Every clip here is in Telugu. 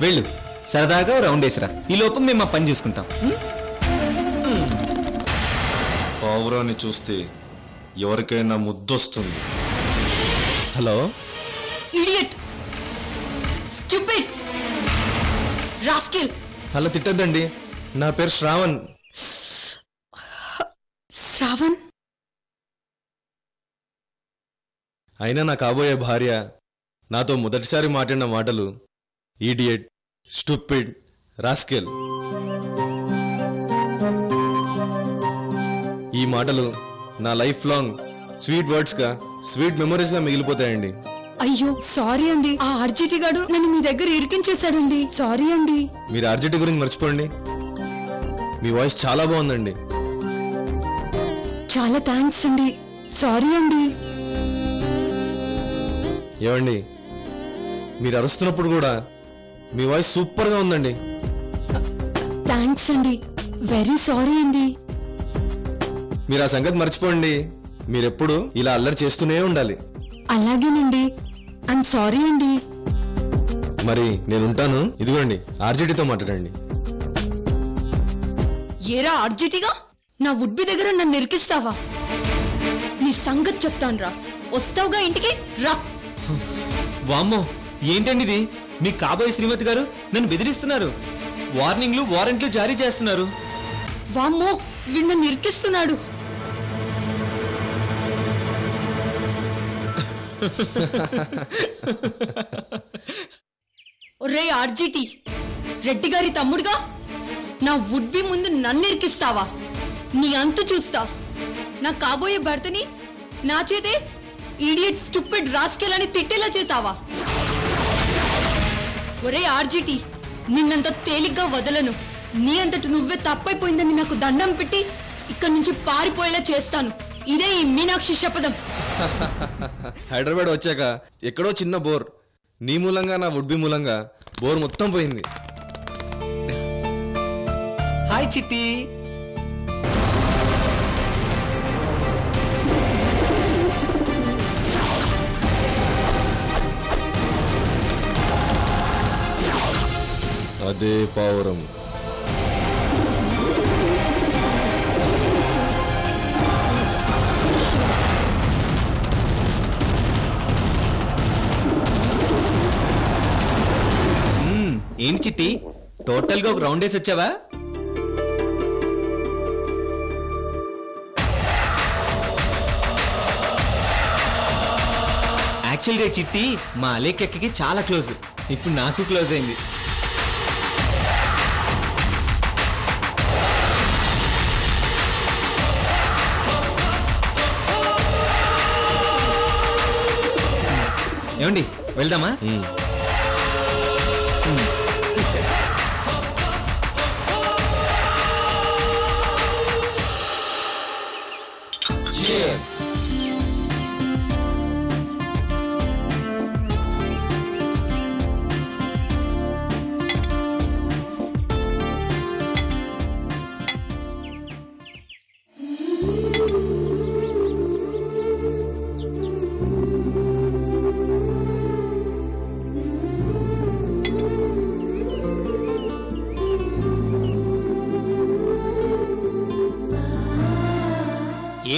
వెళ్ళు, సరదాగా రౌండ్ వేసిరా. ఈ లోపం మేము మా పని చూసుకుంటాం. పావురాన్ని చూస్తే ఎవరికైనా ముద్దొస్తుంది. Hello, idiot, stupid, rascal. Hello తిట్టద్దండి, నా పేరు శ్రావణ్. శ్రావణ్? అయినా నా కాబోయే భార్య నాతో మొదటిసారి మాట్లాడిన మాటలు ఈడియట్, స్టూపిడ్, రాస్కెల్. ఈ మాటలు నా లైఫ్ లాంగ్ స్వీట్ వర్డ్స్గా, స్వీట్ మెమరీస్గా మిగిలిపోతాయండి. అయ్యో సారీ అండి, ఆ ఆర్జిటి గాడు నన్ను మీ దగ్గర ఇరికించేశాడండి. సారీ అండి. మీరు ఆర్జిటి గురించి మర్చిపోండి. మీ వాయిస్ చాలా బాగుందండి. చాలా థ్యాంక్స్ అండి. సారీ అండి. ఏమండి, మీరు అరుస్తున్నప్పుడు కూడా మీ వాయిస్ సూపర్గా ఉందండి. థ్యాంక్స్ అండి. వెరీ సారీ అండి. మీరు ఆ సంగతి మర్చిపోండి. మీరెప్పుడు ఇలా అల్లరి చేస్తూనే ఉండాలి. అలాగేనండి. ఐమ్ సారీ అండి. మరి నేను ఉంటాను. ఇదిగోండి, ఆర్జిటితో మాట్లాడండి. ఏరా ఆర్జిటిగా, నా వుడ్బి దగ్గర నన్ను ఇరికిస్తావా? నీ సంగతి చెప్తానురా. వస్తావుగా ఇంటికి రా. వామ్మో, ఏంటండి ఇది? మీ కాబోయే శ్రీమతి గారు నన్ను బెదిరిస్తున్నారు. వార్నింగ్లు, వారెంట్లు జారీ చేస్తున్నారు. వామ్మో, వీడు నన్ను ఇరికిస్తున్నాడు. ఒరే ఆర్జిటి, రెడ్డి గారి తమ్ముడుగా నా వుడ్బి ముందు నన్ను ఇరికిస్తావా? నీ అంతు చూస్తా. నా కాబోయే భర్తని నా చేతే ఈడియట్, స్టూపిడ్, రాస్కెల్ అని తిట్టేలా చేస్తావా? ఒరే ఆర్జిటి, నిన్నంత తేలిగ్గా వదలను. నీ అంతటి నువ్వే తప్పైపోయిందని నాకు దండం పెట్టి ఇక్కడి నుంచి పారిపోయేలా చేస్తాను. ఇదే ఈ మీనాక్షి శపథం. హైదరాబాద్ వచ్చాక ఎక్కడో చిన్న బోర్, నీ మూలంగా, నా వుడ్బి మూలంగా బోర్ మొత్తం పోయింది. హాయ్ చిట్టి. అదే పావురం. ఏంటి చిట్టి, టోటల్గా ఒక రౌండ్ వేసి వచ్చావా? యాక్చువల్గా చిట్టి మా అలేకెక్కకి చాలా క్లోజ్. ఇప్పుడు నాకు క్లోజ్ అయింది. ఏమండి, వెళ్దామా?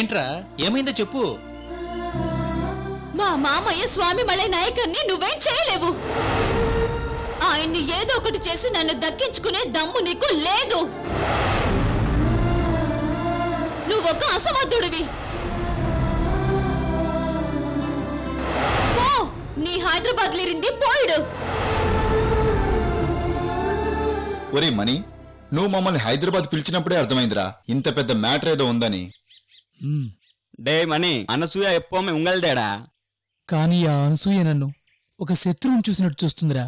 ఏంట్రా, ఏమైందో చెప్పు. మా మామయ్య స్వామి మలై నాయకర్ని నువ్వేం చేయలేవు. ఆయన్ని ఏదో ఒకటి చేసి నన్ను దక్కించుకునే దమ్ము నీకు లేదు. నువ్వొక అసమర్థుడివి. పో, నీ హైదరాబాద్ లేరింది పోయిడు. ఒరే మణి, నువ్వు మమ్మల్ని హైదరాబాద్ పిలిచినప్పుడే అర్థమైందిరా ఇంత పెద్ద మ్యాటర్ ఏదో ఉందని. డే మణి, అనసూయ ఎప్పమే ఉంగల్దేడా. కానీ ఆ అనసూయ నన్ను ఒక శత్రువుని చూసినట్టు చూస్తుందిరా.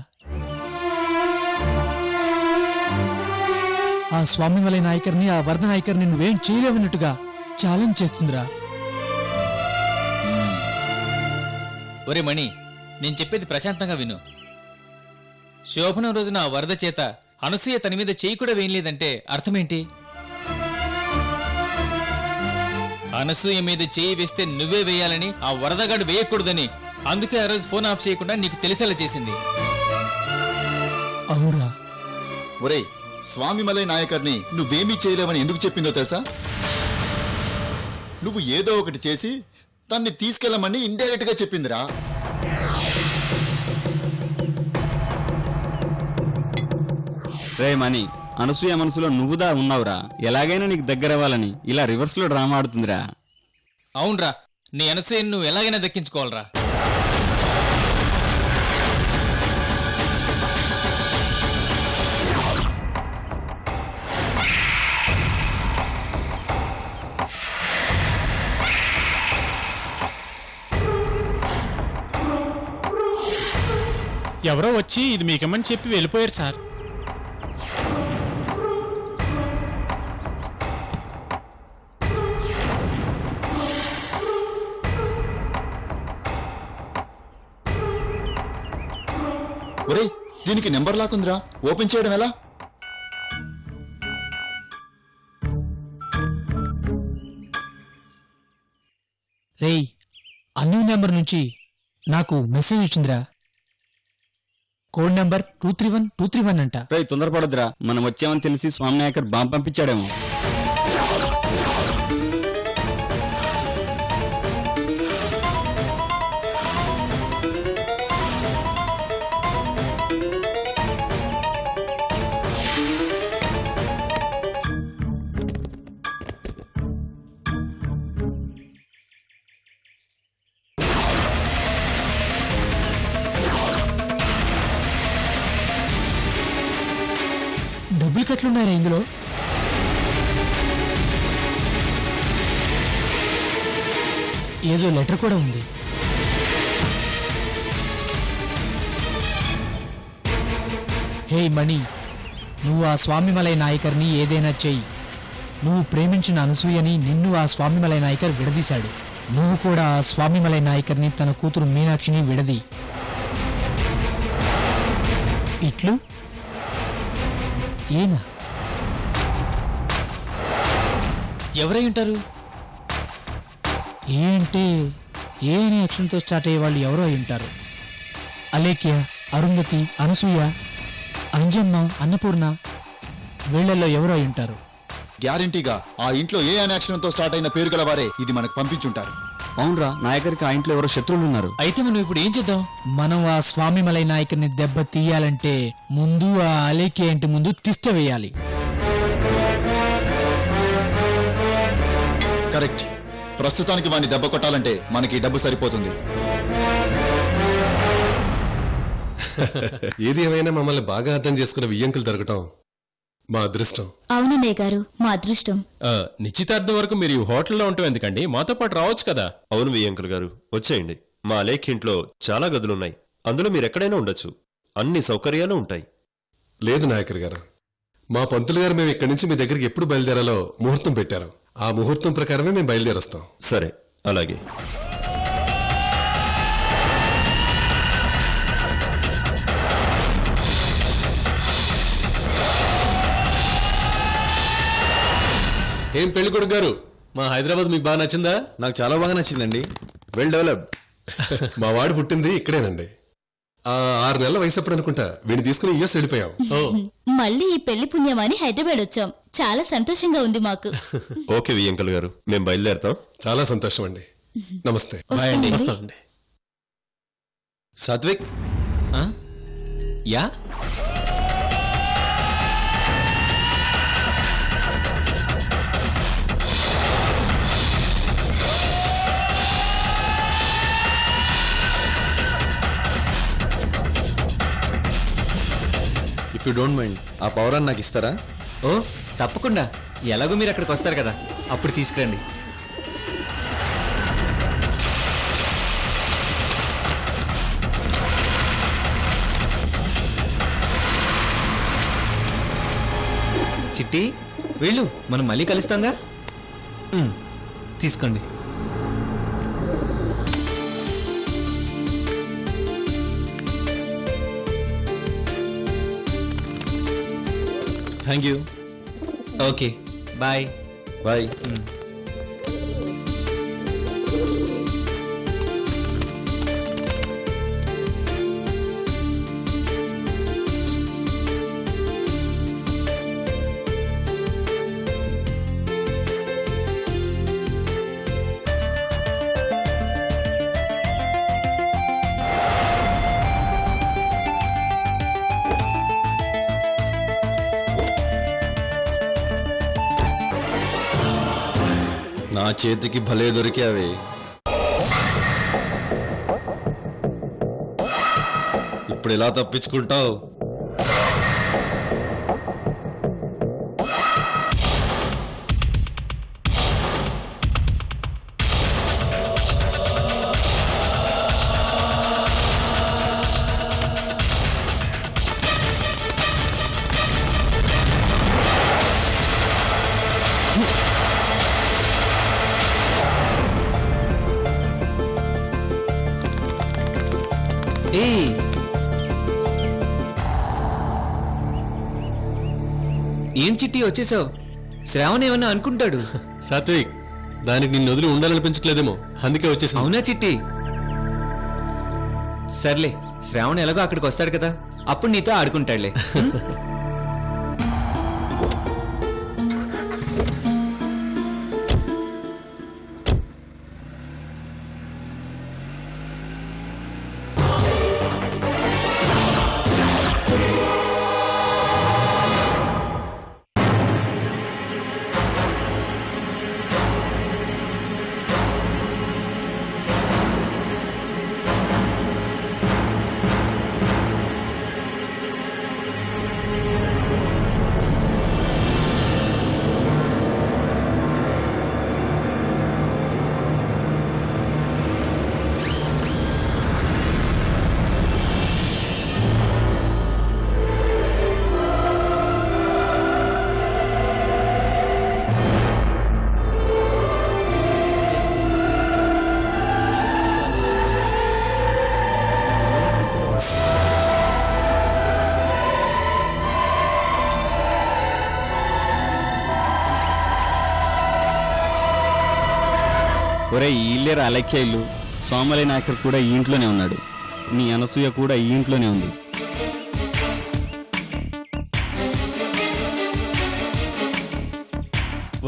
ఆ స్వామిమలై నాయకర్ని, ఆ వరద నాయకర్ని నువ్వేం చేయలేవన్నట్టుగా ఛాలెంజ్ చేస్తుందిరా. ఒరే మణి, నేను చెప్పేది ప్రశాంతంగా విను. శోభనం రోజున ఆ వరద చేత అనసూయ తన మీద చేయి కూడా వేయలేదంటే అర్థమేంటి? అనసూయ మీద చేయి వేస్తే నువ్వే వేయాలని ఆ వరదగాడు వేయకూడదని, అందుకే ఆ రోజు ఫోన్ ఆఫ్ చేయకుండా నీకు తెలిసేలా చేసింది. అవునరా. ఒరేయ్, స్వామిమలై నాయకర్ని నువ్వేమీ చేయలేవని ఎందుకు చెప్పిందో తెలుసా? నువ్వు ఏదో ఒకటి చేసి తన్ని తీసుకెళ్ళమని ఇండైరెక్ట్ గా చెప్పిందిరా. రే మణి, అనసూయ మనసులో నువ్వుదా ఉన్నావురా. ఎలాగైనా నీకు దగ్గర అవ్వాలని ఇలా రివర్స్ లో డ్రామా ఆడుతుందిరా. అవునరా, నీ అనసూయను నువ్వు ఎలాగైనా దక్కించుకోవాలరా. ఎవరో వచ్చి ఇది మీకేమని చెప్పి వెళ్ళిపోయారు సార్. ఒరేయ్, దీనికి నెంబర్ లాక్కుందిరా, ఓపెన్ చేయడం ఎలా? రేయ్, అన్నోన్ నెంబర్ నుంచి నాకు మెసేజ్ వచ్చిందిరా. కోడ్ నెంబర్ 231 అంట. రే తొందరపడద్దురా, మనం వచ్చామని తెలిసి స్వామి నాయకర్ బాంబు పంపించాడేమో. డబ్బులు ఎట్లున్నారా ఇందులో? ఏదో లెటర్ కూడా ఉంది. హే మణి, నువ్వు ఆ స్వామిమలై నాయకర్ని ఏదైనా చెయ్యి. నువ్వు ప్రేమించిన అనసూయని నిన్ను ఆ స్వామిమలై నాయకర్ విడదీశాడు. నువ్వు కూడా ఆ స్వామిమలై నాయకర్ని తన కూతురు మీనాక్షిని విడది. ఇట్లు ఏనా? ఎవరై ఉంటారు? ఏంటే ఏ అనే అక్షరంతో స్టార్ట్ అయ్యే వాళ్ళు ఎవరో అయి ఉంటారు. అలేఖ్య, అరుంధతి, అనసూయ, అంజమ్మ, అన్నపూర్ణ, వీళ్లలో ఎవరో అయి ఉంటారు. గ్యారంటీగా ఆ ఇంట్లో ఏ అనే అక్షరంతో స్టార్ట్ అయిన పేరు గల వారే ఇది మనకు పంపించుంటారు. అవునరా, నాయకర్కి ఆ ఇంట్లో ఎవరో శత్రువులు ఉన్నారు. అయితే మనం ఇప్పుడు ఏం చేద్దాం? మనం ఆ స్వామిమలై నాయకుని దెబ్బ తీయాలంటే ముందు ఆ అలేఖ్య ఇంటి ముందు తిష్ట వేయాలి. కరెక్ట్. ప్రస్తుతానికి వాడిని దెబ్బ కొట్టాలంటే మనకి డబ్బు సరిపోతుంది. ఏది ఏమైనా మమ్మల్ని బాగా అర్థం చేసుకున్న వియ్యంకులు దొరకటం మా అదృష్టం. అవునన్నయ్య గారు, మా అదృష్టం. నిశ్చితార్థం వరకు మీరు ఈ హోటల్లో ఉంటాం ఎందుకండి? మాతో పాటు రావచ్చు కదా. అవును వియ్యంకులు గారు, వచ్చేయండి. మా అలేఖ్యంట్లో చాలా గదులున్నాయి, అందులో మీరెక్కడైనా ఉండొచ్చు. అన్ని సౌకర్యాలు ఉంటాయి. లేదు నాయకర్ గారు, మా పంతులు గారు మేము ఇక్కడి నుంచి మీ దగ్గరికి ఎప్పుడు బయలుదేరాలో ముహూర్తం పెట్టారు. ఆ ముహూర్తం ప్రకారమే మేము బయలుదేరొస్తాం. సరే, అలాగే. ఏం పెళ్లి కొడుకు గారు, మా హైదరాబాద్ మీకు బాగా నచ్చిందా? నాకు చాలా బాగా నచ్చిందండి. Well developed. మా వాడు పుట్టింది ఇక్కడేనండి. 6 నెలల వయసు అప్పుడు అనుకుంటా వీడిని తీసుకుని యుఎస్ వెళ్ళిపోయాం. మళ్ళీ ఈ పెళ్లి పుణ్యమని హైదరాబాద్ వచ్చాం. చాలా సంతోషంగా ఉంది మాకు. ఓకే వియ్యంకుల్ గారు, మేము బయలుదేరుతాం. చాలా సంతోషం అండి. నమస్తే. వస్తామండి. Satvik, yeah if you don't mind ఆ పవరాన్ని నాకు ఇస్తారా? ఓ తప్పకుండా. ఎలాగో మీరు అక్కడికి వస్తారు కదా, అప్పుడు తీసుకురండి. చిట్టి, వెళ్ళు, మనం మళ్ళీ కలుస్తాంగా. తీసుకోండి. Thank you. Okay, bye. Bye. నా చేతికి భలే దొరికావే. ఇప్పుడు ఎలా తప్పించుకుంటావు? ఏం చిట్టి వచ్చేసావు? శ్రావణ్ ఏమన్నా అనుకుంటాడు. సాత్విక్, దానికి నిన్ను వదిలి ఉండాలనిపించట్లేదేమో, అందుకే వచ్చేసి. అవునా చిట్టి? సర్లే, శ్రావణ్ ఎలాగో అక్కడికి వస్తాడు కదా, అప్పుడు నీతో ఆడుకుంటాడులే. ఒరే, ఈ ఇల్లేరా అలక్య ఇల్లు. స్వామిమలై నాయకర్ కూడా ఈ ఇంట్లోనే ఉన్నాడు. నీ అనసూయ కూడా ఈ ఇంట్లోనే ఉంది.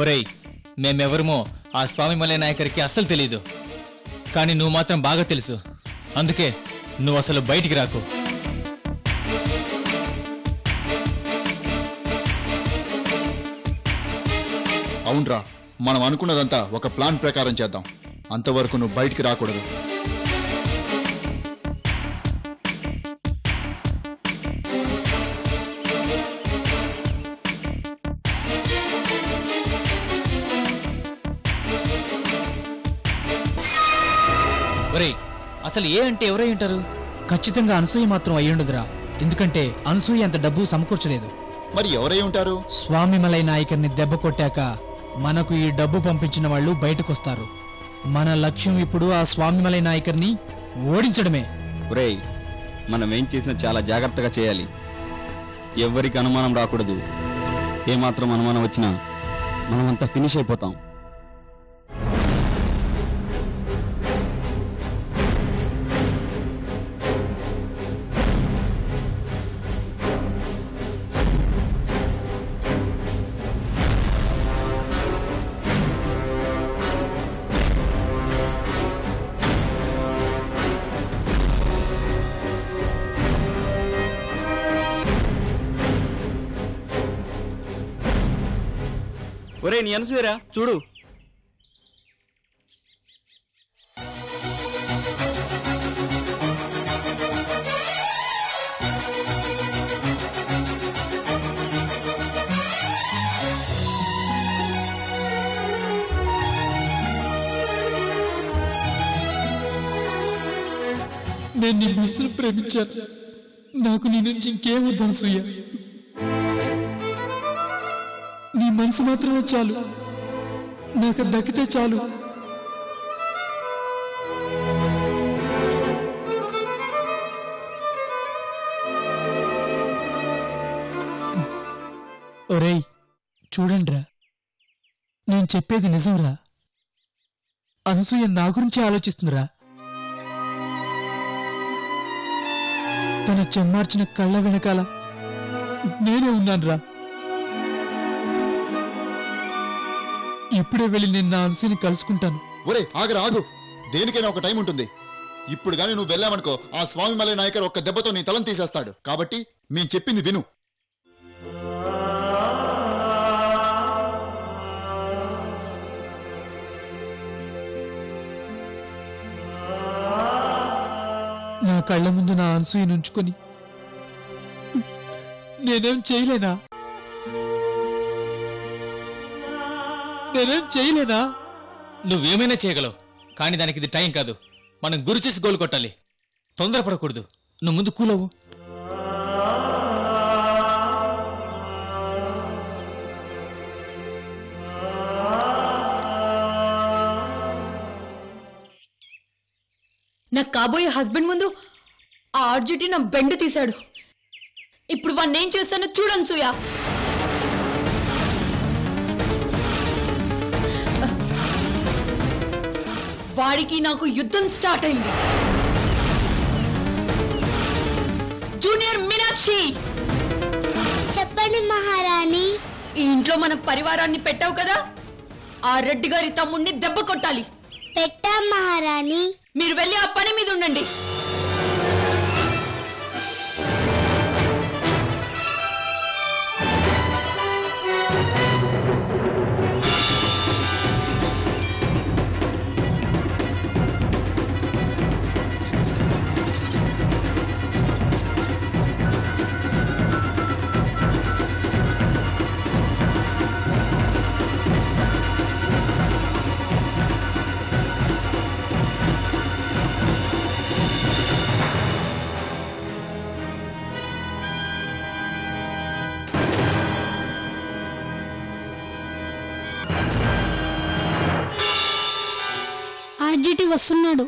ఒరేయ్, మేమెవరమో ఆ స్వామిమలై నాయకర్కి అస్సలు తెలీదు. కానీ నువ్వు మాత్రం బాగా తెలుసు. అందుకే నువ్వు అసలు బయటికి రాకు. అవునరా, మనం అనుకున్నదంతా ఒక ప్లాన్ ప్రకారం చేద్దాం. అంతవరకు నువ్వు బయటికి రాకూడదు. ఒరేయ్, అసలు ఏ అంటే ఎవరై ఉంటారు? ఖచ్చితంగా అనసూయ మాత్రం అయ్యుండదురా. ఎందుకంటే అనసూయ అంత డబ్బు సమకూర్చలేదు. మరి ఎవరై ఉంటారు? స్వామిమలై నాయకర్ని దెబ్బ కొట్టాక మనకు ఈ డబ్బు పంపించిన వాళ్ళు బయటకొస్తారు. మన లక్ష్యం ఇప్పుడు ఆ స్వామిమలై నాయకర్ని ఓడించడమే. ఒరేయ్, మనం ఏం చేసినా చాలా జాగ్రత్తగా చేయాలి. ఎవ్వరికి అనుమానం రాకూడదు. ఏమాత్రం అనుమానం వచ్చినా మనమంతా ఫినిష్ అయిపోతాం. ఒరే, నీ అనసూయరా చూడు. నేను నీ మనసును ప్రేమించాను. నాకు నీ నుంచి ఇంకేమొద్దు అనసూయ. నీ మనసు మాత్రమే చాలు. నాకు దక్కితే చాలు. ఒరేయ్, చూడండిరా, నేను చెప్పేది నిజంరా. అనసూయ నా గురించి ఆలోచిస్తుందిరా. తన చెమ్మార్చిన కళ్ళ వెనకాల నేనే ఉన్నానురా. ఇప్పుడే వెళ్ళి నేను నా అనసూయని కలుసుకుంటాను. ఒరే, ఆగరా, ఆగు. దేనికైనా ఒక టైం ఉంటుంది. ఇప్పుడు గాని నువ్వు వెళ్ళావనుకో, ఆ స్వామిమలై నాయకర్ ఒక్క దెబ్బతో నీ తలం తీసేస్తాడు. కాబట్టి మేము చెప్పింది విను. కళ్ళ ముందు నా అనసూయను ఉంచుకొని నేనేం చేయలేనా? నువ్వేమైనా చేయగలవు, కానీ దానికి ఇది టైం కాదు. మనం గురి చేసి గోల్ కొట్టాలి. తొందరపడకూడదు. నువ్వు ముందు కూలవు. నా కాబోయే హస్బెండ్ ముందు ఆ ఆర్జిటి నా బెండ్ తీశాడు. ఇప్పుడు వాడిని ఏం చేస్తానో చూడను సూయ. వాడికి నాకు యుద్ధం స్టార్ట్ అయింది. జూనియర్ మీనాక్షి, చెప్పండి మహారాణి. ఈ ఇంట్లో మన పరివారాన్ని పెట్టావు కదా, ఆ రెడ్డి గారి తమ్ముడిని దెబ్బ కొట్టాలి. పెట్టాం మహారాణి. మీరు వెళ్ళి ఆ పని మీద ఉండండి. ఆర్జిటి వస్తున్నాడు.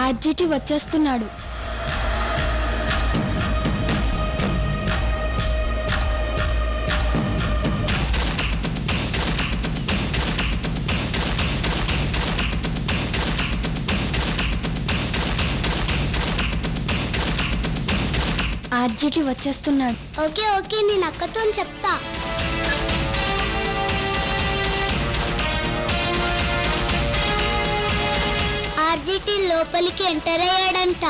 ఆర్జిటి వచ్చేస్తున్నాడు. ఆర్జిటి వచ్చేస్తున్నాడు. ఓకే ఓకే, నేను అక్కతో చెప్తా. ఆర్జిటి లోపలికి ఎంటర్ అయ్యాడంట.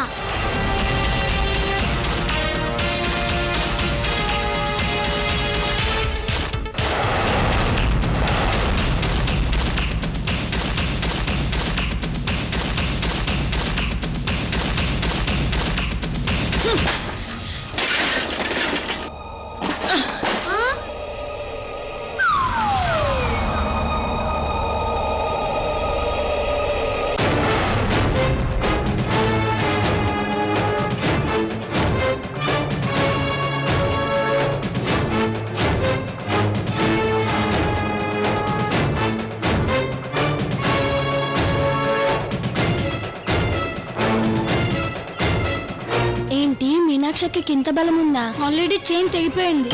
ఏంటి మీనాక్షకి ఇంత బలం ఉందా? ఆల్రెడీ చైన్ తెగిపోయింది.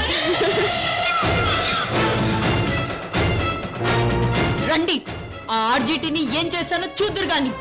రండి, ఆ ఆర్జిటిని ఏం చేశానో చూద్దురు గాని.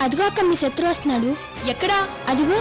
అదిగో అక్క, మీ శత్రు వస్తున్నాడు. ఎక్కడా? అదిగో.